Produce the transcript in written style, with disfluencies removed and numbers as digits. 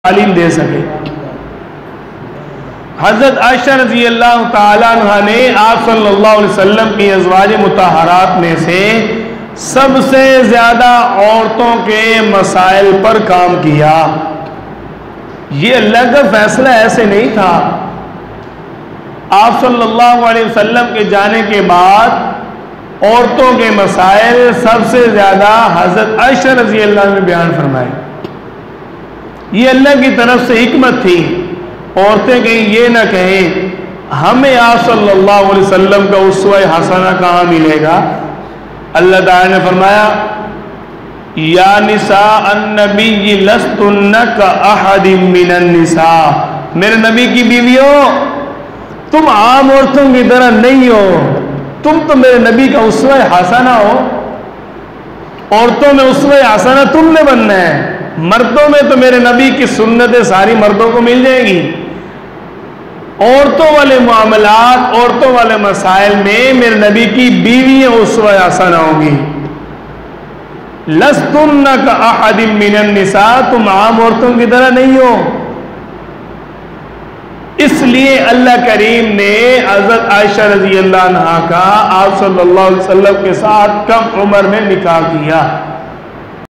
تعلیم دے سکے۔ حضرت عائشہ رضی اللہ تعالیٰ عنہ نے آپ صلی اللہ علیہ وسلم کی ازواج مطہرات میں سے سب سے زیادہ عورتوں کے مسائل پر کام کیا۔ یہ اللہ کا فیصلہ ایسے نہیں تھا۔ آپ صلی اللہ علیہ وسلم کے جانے کے بعد عورتوں کے مسائل سب سے زیادہ حضرت عائشہ رضی اللہ عنہ نے بیان فرمائے۔ یہ اللہ کی طرف سے حکمت تھی۔ عورتیں کہیں یہ نہ کہیں ہمیں آپ صلی اللہ علیہ وسلم کا اسوہ حسنہ کہاں ملے گا۔ اللہ تعالی نے فرمایا یا نساء النبی لستن کاحد من النساء، میرے نبی کی بیویوں تم عام عورتوں کی طرح نہیں ہو، تم تو میرے نبی کا اسوہ حسنہ ہو۔ عورتوں میں اسوہ حسنہ تم نے بننا ہے، مردوں میں تو میرے نبی کی سنتیں ساری مردوں کو مل جائیں گی۔ عورتوں والے معاملات، عورتوں والے مسائل میں میرے نبی کی بیویاں اسوہ حسنہ ہوں گی۔ لستن کاحد من النساء، تم عام عورتوں کی طرح نہیں ہو۔ اس لیے اللہ کریم نے حضرت عائشہ رضی اللہ عنہا کا آپ صلی اللہ علیہ وسلم کے ساتھ کم عمر میں نکاح کیا۔